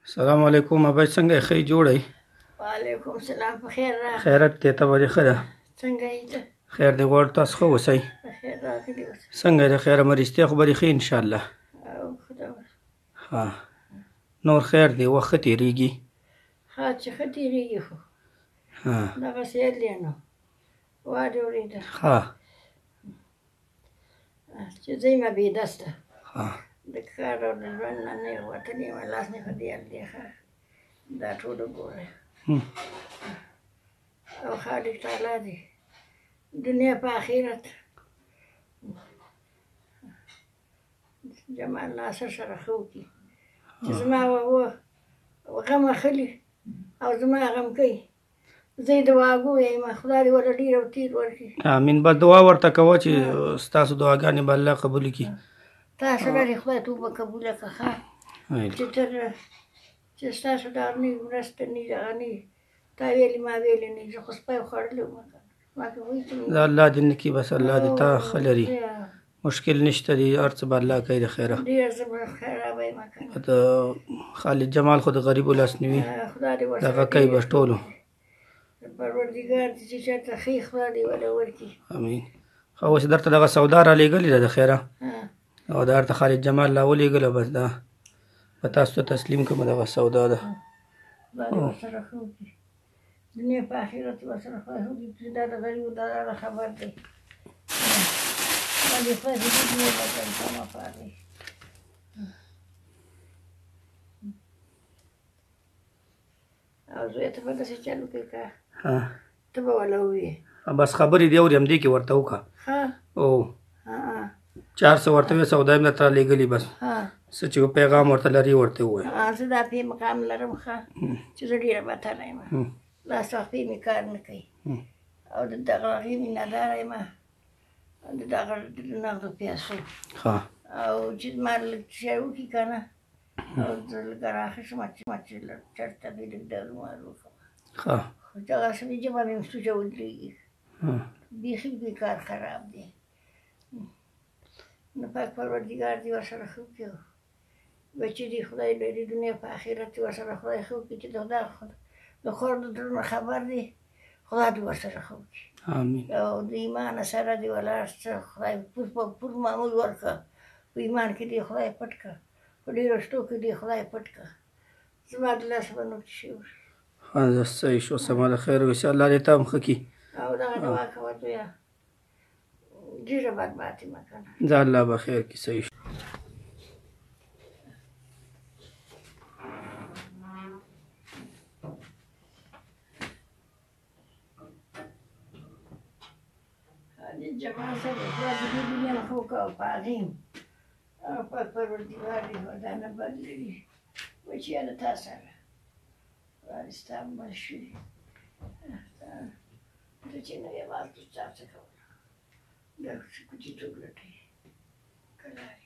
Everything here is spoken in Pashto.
السلام علیکم ابای څنګه یې ښه جوړی وعلیکم السلام په خیر راغلی خیرت دی طبعه ښه ده څنګه یې ته خیر دی غواړو تاسو ښه اوسئ په خیر راغلی اوسه څنګه د خیره مرستیا خو به دې ښه انشاءالله او خدا ها نور خیر دی وخت ښه تېرېږي ښه چې ښه تېرېږي خو ها دغسې یې دی نو واډې اورېده ها چې ځئ مه بېدسته ها د کار او د ژوند نه نه وتلی یم لاس مې په دې حال دی ښه دا ټول وګورئ او خالق تعالی دی دنیا په آخرت جمال ناصر سره ښه وکړي چې زما غم اخلي او زما غم کوي زه یې دعاګو یم خدای دې ورته ډېر او تېر ورکړي امین بس دعا ورته کوه چې ستاسو دعاګانې به الله قبول کړي تاسو لرې خدای توبه قبوله کړه ښه چې تر چې ستاسو دغه نه وي مرسته نه وي دغه نه وي تا ویلې ما ویلې نه وي زه خو سپی خوړلی وم ما که وایي چې دا الله دې نه کړي بس الله دې تا ښه لري مشکل نشته دی هر څه به الله کوي د خیره ډېر زه به خرابه یم که د خالد جمال خو د غریبو لاسنیوي خدای دې ورسره دغه کوي بس ټولو پروردګار دې چې چېرته ښي خدای دې وله ورکړي امین خو اوس درته دغه سودا را لېږلې ده د خیره او دا درته خالد جمال را ولېږله بس دا په تاسو ته تسلیم کړم دغه سودا ده خدای دې ورسره ښه وکړي دنیا په آخرت ورسره خدای ښه وکړي چې دا د غریبو د الله خبر دی دا دې خدای دې دنیا بدل کړه پاږي او زوی ته به داسې چل وکړي که ته به وله ووایې بس خبرې دی اورې همدې کې ورته وکړه او 400 ورته وې سودا یې درته لېږلي بس څه چې پیغام ورته لري ورته ووایه زه دا پې مقام لرم ښه چې زه ډېره بتله یم لاس وخت پې مې کار نه کوي او د دغه هغې مینهداره یم د دغه نغدو پیسو او چې زما لږ شی وکړي که نه او زه لږه راخیستم چې لږ چرته مې لږ دارو مارو وکړم خو دغسې مې ژبه مې سوچه ودرېږي بیخي مې کار خراب دی نو پاک پروردګار دې ورسره ښه وکړي بچي دې خدای لري دنیا په آخرت دې ورسره خدای ښه وکړي چې د خور د زړونو خبر دی خدای دې ورسره ښه وکړي او د ایمانه سره دې ولاړ څه خدای پور معمول ورکړه په ایمان کې دې خدای پټ کړه په ډېرو شتو کې دې خدای پټ کړه زما د لاسه به نور څه شي وشي صحیح شو سما د خیر وشي الله دې تا هم ښه کړي او دغه دعا کوه دویه ډېره بدبختي مه کنه دا الله به خیر کړي صحیح شو جمال صاحب خدای دې دې دنیا ښه وکړه او په هغې او پاک پروردګار دې دا نه بد لري بچیه د تا سره خدای دې ستا مړ شي ته چې نه یې مال ته چا څه کوله دا کوچېتوب لټوي که لاړ